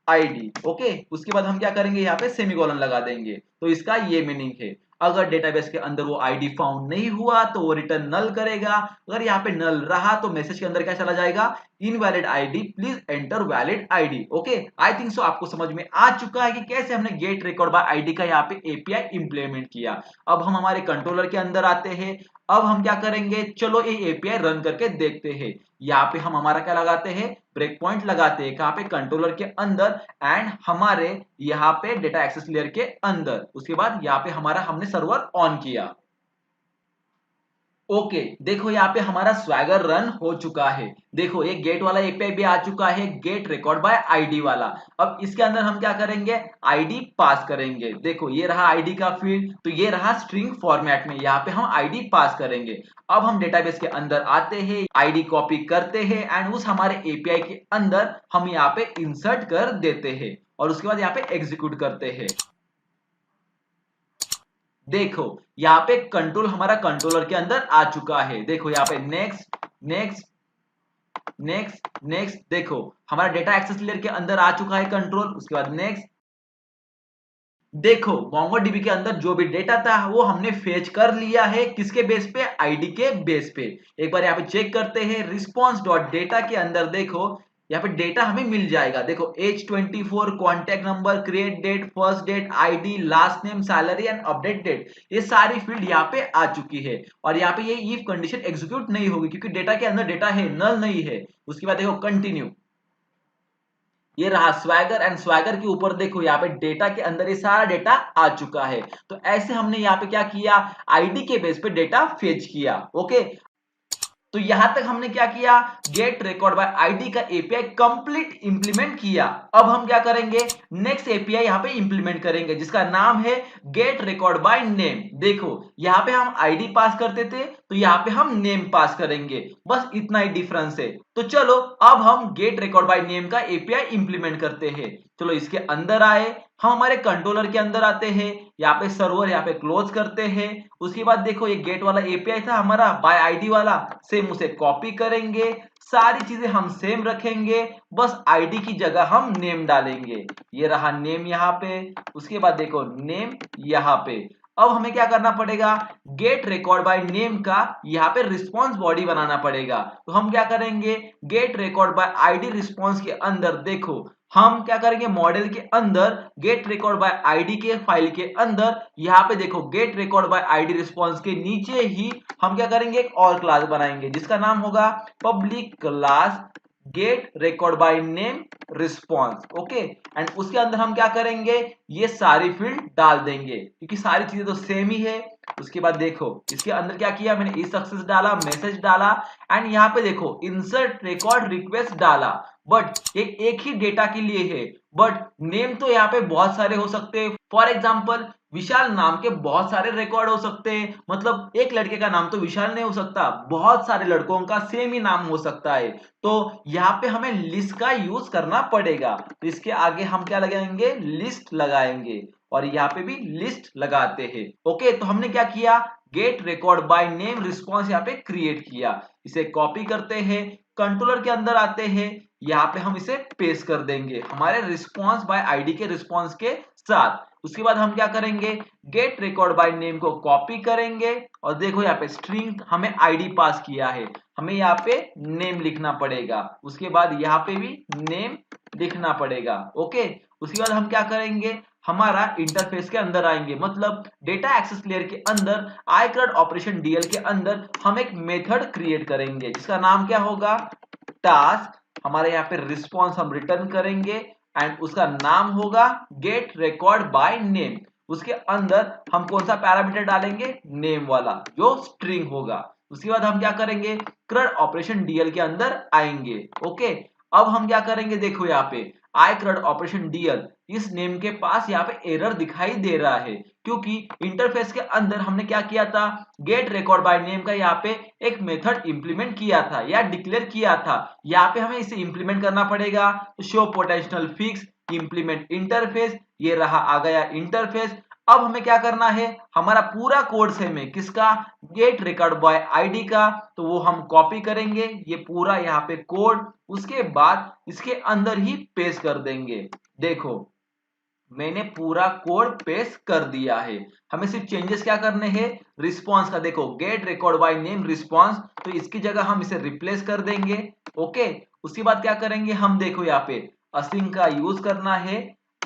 [SPEAKER 1] ID. Okay, उसके बाद हम क्या करेंगे, यहाँ पे सेमीकोलन लगा देंगे। तो इसका ये मीनिंग है, अगर डेटाबेस के अंदर वो आईडी फाउंड नहीं हुआ तो वो रिटर्न नल करेगा, अगर यहाँ पे नल रहा तो मैसेज के अंदर क्या चला जाएगा, invalid ID, please enter valid ID. Okay, I think so आपको समझ में आ चुका है कि कैसे हमने गेट रिकॉर्ड बाय आईडी का यहाँ पे एपीआई इंप्लीमेंट किया। अब हम हमारे कंट्रोलर के अंदर आते हैं। अब हम क्या करेंगे, चलो ये एपीआई रन करके देखते हैं। यहाँ पे हम हमारा क्या लगाते हैं, ब्रेक पॉइंट लगाते हैं, कहां पे, कंट्रोलर के अंदर एंड हमारे यहाँ पे डेटा एक्सेस लेयर के अंदर। उसके बाद यहाँ पे हमारा हमने सर्वर ऑन किया। ओके, देखो यहाँ पे हमारा स्वैगर रन हो चुका है। देखो ये गेट वाला एपीआई भी आ चुका है, गेट रिकॉर्ड बाय आईडी वाला। अब इसके अंदर हम क्या करेंगे, आईडी पास करेंगे। देखो ये रहा आईडी का फील्ड, तो ये रहा स्ट्रिंग फॉर्मेट में, यहाँ पे हम आईडी पास करेंगे। अब हम डेटाबेस के अंदर आते हैं, आईडी कॉपी करते हैं एंड उस हमारे एपीआई के अंदर हम यहाँ पे इंसर्ट कर देते हैं, और उसके बाद यहाँ पे एग्जीक्यूट करते हैं। देखो यहाँ पे कंट्रोल हमारा कंट्रोलर के अंदर आ चुका है। देखो यहाँ पे नेक्स्ट नेक्स्ट नेक्स्ट नेक्स्ट, देखो हमारा डेटा एक्सेस लेयर के अंदर आ चुका है कंट्रोल। उसके बाद नेक्स्ट, देखो मोंगोडीबी के अंदर जो भी डेटा था वो हमने फेच कर लिया है, किसके बेस पे, आईडी के बेस पे। एक बार यहाँ पे चेक करते हैं, रिस्पॉन्स डॉट डेटा के अंदर देखो यहाँ पे डेटा हमें मिल जाएगा। देखो H24, contact number, create date, first date, ID, last name, salary and update date, ये सारी फील्ड यहाँ पे आ चुकी है। और यहाँ पे ये इफ कंडीशन एग्जीक्यूट नहीं होगी क्योंकि डेटा के अंदर डेटा है, नल नहीं है। उसके बाद देखो कंटिन्यू, ये रहा स्वैगर एंड स्वैगर के ऊपर देखो यहाँ पे डेटा के अंदर ये सारा डेटा आ चुका है। तो ऐसे हमने यहाँ पे क्या किया, आईडी के बेस पे डेटा फेच किया। ओके, तो यहां तक हमने क्या किया, गेट रिकॉर्ड बाय आईडी का एपीआई कंप्लीट इंप्लीमेंट किया। अब हम क्या करेंगे, नेक्स्ट एपीआई यहां पे इंप्लीमेंट करेंगे जिसका नाम है गेट रिकॉर्ड बाय नेम। देखो यहां पे हम आईडी पास करते थे तो यहां पे हम नेम पास करेंगे, बस इतना ही डिफरेंस है। तो चलो अब हम गेट रिकॉर्ड बाय नेम का एपीआई इंप्लीमेंट करते हैं। चलो इसके अंदर आए, हम हमारे कंट्रोलर के अंदर आते हैं, यहाँ पे सर्वर यहाँ पे क्लोज करते हैं। उसके बाद देखो ये गेट वाला एपीआई था हमारा बाय आईडी वाला, सेम उसे कॉपी करेंगे, सारी चीजें हम सेम रखेंगे, बस आईडी की जगह हम नेम डालेंगे। ये रहा नेम यहाँ पे, उसके बाद देखो नेम यहाँ पे। अब हमें क्या करना पड़ेगा, गेट रिकॉर्ड बाय नेम का यहाँ पे रिस्पॉन्स बॉडी बनाना पड़ेगा। तो हम क्या करेंगे, get record by ID response के अंदर देखो हम क्या करेंगे, मॉडल के अंदर गेट रिकॉर्ड बाय आईडी के फाइल के अंदर यहाँ पे देखो get record by ID response के नीचे ही हम क्या करेंगे, एक और क्लास बनाएंगे जिसका नाम होगा public class get record by name response. Okay, and उसके अंदर हम क्या करेंगे, ये सारी फील्ड डाल देंगे क्योंकि सारी चीजें तो सेम ही है। उसके बाद देखो इसके अंदर क्या किया मैंने, ई सक्सेस डाला, मैसेज डाला एंड यहाँ पे देखो इंसर्ट रिकॉर्ड रिक्वेस्ट डाला। बट ये एक ही डेटा के लिए है, बट नेम तो यहाँ पे बहुत सारे हो सकते हैं। फॉर एग्जाम्पल विशाल नाम के बहुत सारे रिकॉर्ड हो सकते हैं, मतलब एक लड़के का नाम तो विशाल नहीं हो सकता, बहुत सारे लड़कों का सेम ही नाम हो सकता है। तो यहाँ पे हमें लिस्ट का यूज करना पड़ेगा, तो इसके आगे हम क्या लगाएंगे, लिस्ट लगाएंगे, और यहाँ पे भी लिस्ट लगाते हैं। ओके, तो हमने क्या किया, get record by name response यहाँ पे क्रिएट किया। इसे कॉपी करते हैं, कंट्रोलर के अंदर आते हैं, यहाँ पे हम इसे पेस्ट कर देंगे हमारे रिस्पॉन्स बाय आईडी के रिस्पॉन्स के 7। उसके बाद हम क्या करेंगे, गेट रिकॉर्ड बाय नेम को कॉपी करेंगे और देखो यहाँ पे स्ट्रिंग हमें आईडी पास किया है, हमें यहाँ पे नेम लिखना पड़ेगा, उसके बाद यहाँ पे भी नेम लिखना पड़ेगा। ओके, उसके बाद हम क्या करेंगे, हमारा इंटरफेस के अंदर आएंगे, मतलब डेटा एक्सेस लेयर के अंदर iCRUD ऑपरेशन डीएल के अंदर हम एक मेथड क्रिएट करेंगे जिसका नाम क्या होगा, टास्क। हमारे यहाँ पे रिस्पॉन्स हम रिटर्न करेंगे एंड उसका नाम होगा गेट रिकॉर्ड बाय नेम। उसके अंदर हम कौन सा पैरामीटर डालेंगे, नेम वाला जो स्ट्रिंग होगा। उसके बाद हम क्या करेंगे, क्रड ऑपरेशन डीएल के अंदर आएंगे। ओके, अब हम क्या करेंगे, देखो यहाँ पे आई क्रड ऑपरेशन डीएल, इस नेम के पास यहाँ पे एरर दिखाई दे रहा है क्योंकि इंटरफेस के अंदर हमने क्या किया था, गेट रिकॉर्ड बाय नेम का यहाँ पे एक मेथड इंप्लीमेंट किया था या डिक्लेयर किया था। यहाँ पे हमें इसे इंप्लीमेंट करना पड़ेगा, तो show potential fix implement interface, ये रहा आ गया इंटरफेस। अब हमें क्या करना है, हमारा पूरा कोड सेम है, किसका, गेट रिकॉर्ड बाय आईडी का, तो वो हम कॉपी करेंगे ये पूरा यहाँ पे कोड, उसके बाद इसके अंदर ही पेस्ट कर देंगे। देखो मैंने पूरा कोड पेस्ट कर दिया है, हमें सिर्फ चेंजेस क्या करने हैं, रिस्पॉन्स का, देखो get record by name response, तो इसकी जगह हम इसे रिप्लेस कर देंगे। ओके, उसके बाद क्या करेंगे हम, देखो यहाँ पे असिंक का यूज करना है,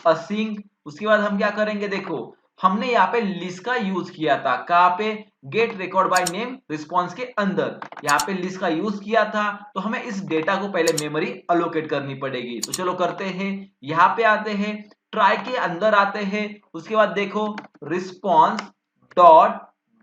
[SPEAKER 1] असिंक। उसके बाद हम क्या करेंगे, देखो हमने यहाँ पे लिस्ट का यूज किया था, कहाँ पे, get record by name response के अंदर, यहाँ पे लिस्ट का यूज किया था, तो हमें इस डेटा को पहले मेमोरी अलोकेट करनी पड़ेगी। तो चलो करते हैं, यहाँ पे आते हैं, ट्राई के अंदर आते हैं, उसके बाद देखो response dot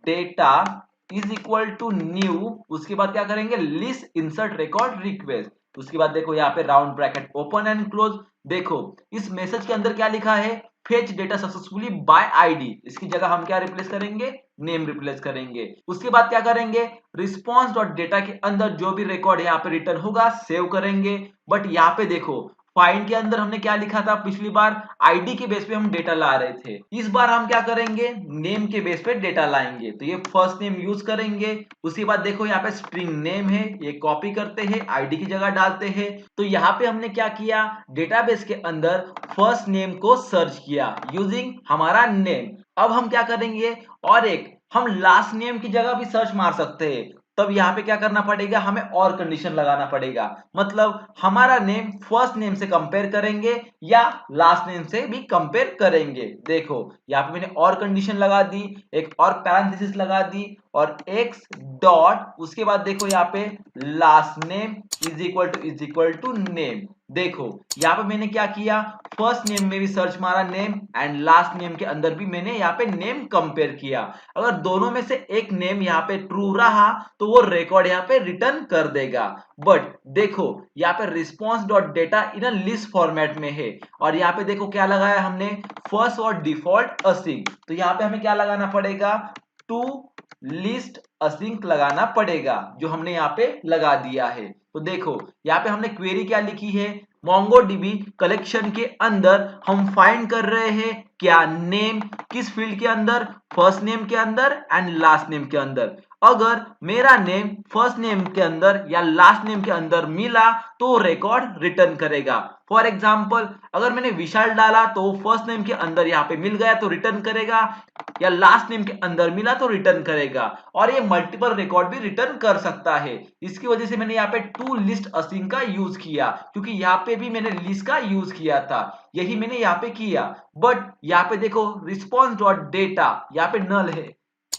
[SPEAKER 1] data is equal to new, उसके बाद क्या करेंगे, लिस्ट इंसर्ट रिकॉर्ड रिक्वेस्ट। उसके बाद देखो यहाँ पे round bracket open and close, देखो इस मैसेज के अंदर क्या लिखा है, fetch data successfully bye ID, इसकी जगह हम क्या रिप्लेस करेंगे, नेम रिप्लेस करेंगे। उसके बाद क्या करेंगे, रिस्पॉन्स डॉट डेटा के अंदर जो भी रिकॉर्ड यहाँ पे रिटर्न होगा सेव करेंगे। बट यहाँ पे देखो फाइंड के अंदर हमने क्या लिखा था, पिछली बार आईडी के बेस पे हम डेटा ला रहे थे, इस बार हम क्या करेंगे, नेम के बेस पे डेटा लाएंगे, तो ये फर्स्ट नेम यूज करेंगे। उसके बाद देखो यहाँ पे स्ट्रिंग नेम है, ये कॉपी करते हैं आईडी की जगह डालते हैं। तो यहाँ पे हमने क्या किया, डेटाबेस के अंदर फर्स्ट नेम को सर्च किया यूजिंग हमारा नेम। अब हम क्या करेंगे, और एक हम लास्ट नेम की जगह भी सर्च मार सकते हैं, तब यहाँ पे क्या करना पड़ेगा, हमें और कंडीशन लगाना पड़ेगा, मतलब हमारा नेम फर्स्ट नेम से कंपेयर करेंगे या लास्ट नेम से भी कंपेयर करेंगे। देखो यहाँ पे मैंने और कंडीशन लगा दी, एक और पैरेंथेसिस लगा दी और एक्स डॉट, उसके बाद देखो यहाँ पे last name is equal to name. देखो यहाँ पे मैंने क्या किया, फर्स्ट नेम में भी सर्च मारा नेम एंड लास्ट नेम के अंदर भी मैंने यहाँ पे नेम कंपेयर किया। अगर दोनों में से एक नेम यहाँ पे ट्रू रहा तो वो रिकॉर्ड यहाँ पे रिटर्न कर देगा। बट देखो यहाँ पे response dot data in list format में है और यहाँ पे देखो क्या लगाया हमने, फर्स्ट और डिफॉल्ट असिंक, तो यहाँ पे हमें क्या लगाना पड़ेगा, टू लिस्ट असिंक लगाना पड़ेगा, जो हमने यहाँ पे लगा दिया है। तो देखो यहाँ पे हमने क्वेरी क्या लिखी है, MongoDB कलेक्शन के अंदर हम फाइंड कर रहे हैं क्या, नेम, किस फील्ड के अंदर, फर्स्ट नेम के अंदर एंड लास्ट नेम के अंदर। अगर मेरा नेम फर्स्ट नेम के अंदर या लास्ट नेम के अंदर मिला तो रिकॉर्ड रिटर्न करेगा। फॉर एग्जाम्पल अगर मैंने विशाल डाला तो फर्स्ट नेम के अंदर यहाँ पे मिल गया तो रिटर्न करेगा, या लास्ट नेम के अंदर मिला तो रिटर्न करेगा, और ये मल्टीपल रिकॉर्ड भी रिटर्न कर सकता है। इसकी वजह से मैंने यहाँ पे टू लिस्ट असिंक का यूज किया, क्योंकि यहाँ पे भी मैंने लिस्ट का यूज किया था, यही मैंने यहाँ पे किया। बट यहाँ पे देखो रिस्पॉन्स डॉट डेटा यहाँ पे नल है,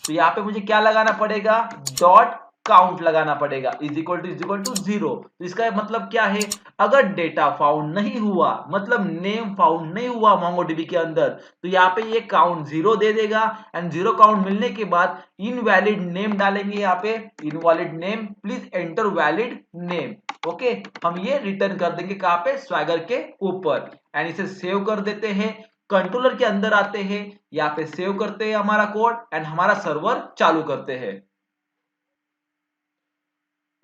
[SPEAKER 1] तो यहाँ पे मुझे क्या लगाना पड़ेगा, डॉट काउंट लगाना पड़ेगा, इज इक्वल टू 0। तो इसका मतलब क्या है, अगर डेटा फाउंड नहीं हुआ, मतलब नेम फाउंड नहीं हुआ MongoDB के अंदर, तो यहाँ पे ये काउंट 0 दे देगा एंड 0 काउंट मिलने के बाद इनवैलिड नेम डालेंगे, यहाँ पे invalid name, please enter valid name. Okay, हम ये रिटर्न कर देंगे कहाँ पे, स्वैगर के ऊपर, एंड इसे सेव कर देते हैं। कंट्रोलर के अंदर आते हैं, यहाँ पे सेव करते हैं हमारा कोड एंड हमारा सर्वर चालू करते हैं।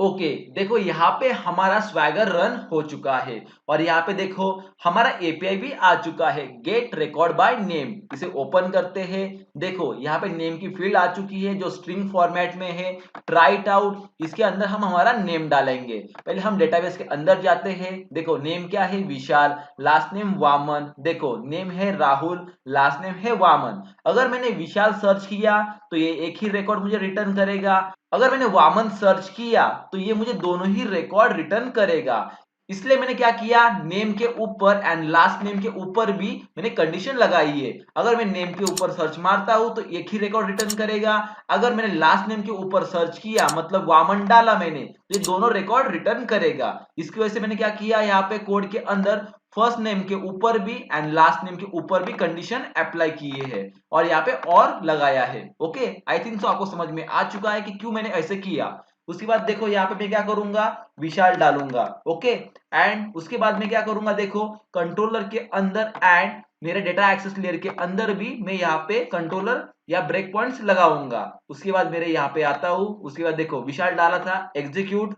[SPEAKER 1] ओके देखो यहाँ पे हमारा स्वैगर रन हो चुका है और यहाँ पे देखो हमारा एपीआई भी आ चुका है गेट रिकॉर्ड बाय नेम। इसे ओपन करते हैं। देखो यहाँ पे नेम की फील्ड आ चुकी है जो स्ट्रिंग फॉर्मेट में है। ट्राई इट आउट, इसके अंदर हम हमारा नेम डालेंगे। पहले हम डेटाबेस के अंदर जाते हैं। देखो नेम क्या है, विशाल, लास्ट नेम वामन। देखो नेम है राहुल, लास्ट नेम है वामन। अगर मैंने विशाल सर्च किया तो ये एक ही रिकॉर्ड मुझे रिटर्न करेगा। अगर मैंने वामन सर्च किया तो ये मुझे दोनों ही रिकॉर्ड रिटर्न करेगा। इसलिए मैंने क्या किया, नेम के ऊपर एंड लास्ट नेम के ऊपर भी मैंने कंडीशन लगाई है। अगर मैं नेम के ऊपर सर्च मारता हूं तो एक ही रिकॉर्ड रिटर्न करेगा। अगर मैंने लास्ट नेम के ऊपर सर्च किया मतलब वामन डाला मैंने तो ये दोनों रिकॉर्ड रिटर्न करेगा। इसकी वजह से मैंने क्या किया, यहाँ पे कोड के अंदर फर्स्ट नेम के ऊपर भी एंड लास्ट नेम के ऊपर भी कंडीशन अप्लाई किए है और यहाँ पे और लगाया है। ओके आई थिंक सो आपको समझ में आ चुका है कि क्यों मैंने ऐसे किया। उसके बाद देखो यहाँ पे मैं क्या करूंगा, विशाल डालूंगा। ओके एंड उसके बाद मैं क्या करूंगा, देखो कंट्रोलर के अंदर एंड मेरे डेटा एक्सेस लेयर के अंदर भी मैं यहाँ पे कंट्रोलर या ब्रेक पॉइंट्स लगाऊंगा। उसके बाद मेरे यहाँ पे आता हूं। उसके बाद देखो विशाल डाला था, एग्जीक्यूट।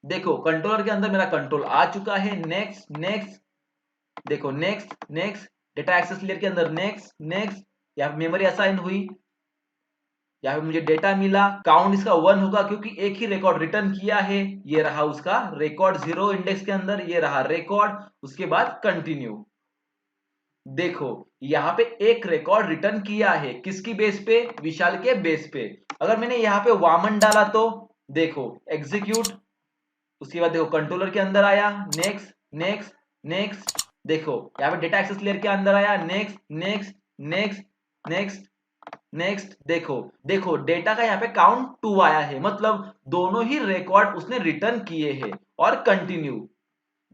[SPEAKER 1] देखो कंट्रोलर के अंदर मेरा कंट्रोल आ चुका है। नेक्स्ट नेक्स्ट, देखो next next, data access layer के अंदर नेक्स्ट नेक्स्ट, यहाँ मेमोरी असाइन हुई, यहाँ पे मुझे डेटा मिला। काउंट इसका 1 होगा क्योंकि एक ही रिकॉर्ड रिटर्न किया है। ये रहा उसका रिकॉर्ड 0 इंडेक्स के अंदर, ये रहा रिकॉर्ड। उसके बाद कंटिन्यू। देखो यहाँ पे एक रिकॉर्ड रिटर्न किया है, किसकी बेस पे, विशाल के बेस पे। अगर मैंने यहाँ पे वामन डाला तो देखो एग्जीक्यूट। उसके बाद देखो कंट्रोलर के अंदर आया, नेक्स्ट नेक्स्ट नेक्स्ट। देखो यहाँ पे डेटा एक्सेस लेयर के अंदर आया, next next next next next. देखो देखो डेटा का यहाँ पे काउंट 2 आया है, मतलब दोनों ही रिकॉर्ड उसने रिटर्न किए हैं। और कंटिन्यू।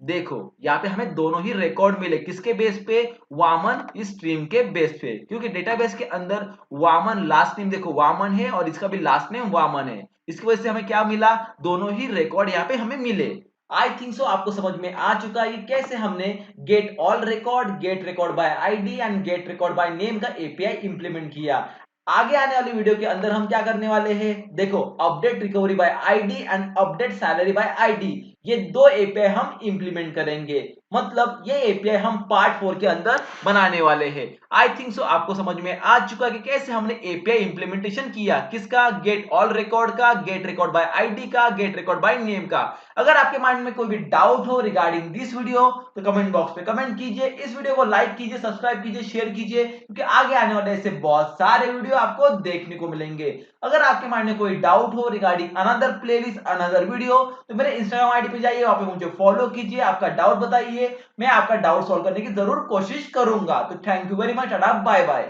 [SPEAKER 1] देखो यहाँ पे हमें दोनों ही रिकॉर्ड मिले, किसके बेस पे, वामन इस स्ट्रीम के बेस पे। क्योंकि डेटाबेस के अंदर वामन लास्ट नेम देखो वामन है और इसका भी लास्ट नेम वामन है। इसकी वजह से हमें क्या मिला, दोनों ही रिकॉर्ड यहाँ पे हमें मिले। आई थिंक सो आपको समझ में आ चुका है कि कैसे हमने get all record, get record by ID and get record by name का एपीआई इंप्लीमेंट किया। आगे आने वाली वीडियो के अंदर हम क्या करने वाले हैं, देखो update recovery bye ID and update salary bye ID, ये दो एपीआई हम इंप्लीमेंट करेंगे। मतलब ये एपीआई हम पार्ट 4 के अंदर बनाने वाले हैं। आई थिंक सो आपको समझ में आ चुका कि कैसे हमने एपीआई इंप्लीमेंटेशन किया, किसका, गेट ऑल रिकॉर्ड का, गेट रिकॉर्ड बाय आईडी का, गेट रिकॉर्ड बाय नेम का। अगर आपके माइंड में कोई भी डाउट हो रिगार्डिंग दिस वीडियो तो कमेंट बॉक्स पे कमेंट कीजिए। इस वीडियो को लाइक कीजिए, सब्सक्राइब कीजिए, शेयर कीजिए, क्योंकि आगे आने वाले ऐसे बहुत सारे वीडियो आपको देखने को मिलेंगे। अगर आपके माइंड में कोई डाउट हो regarding another playlist, another video, तो मेरे इंस्टाग्राम आईडी पे जाइए, वहां पे मुझे फॉलो कीजिए, आपका डाउट बताइए, मैं आपका डाउट सॉल्व करने की जरूर कोशिश करूंगा। तो thank you very much, bye bye.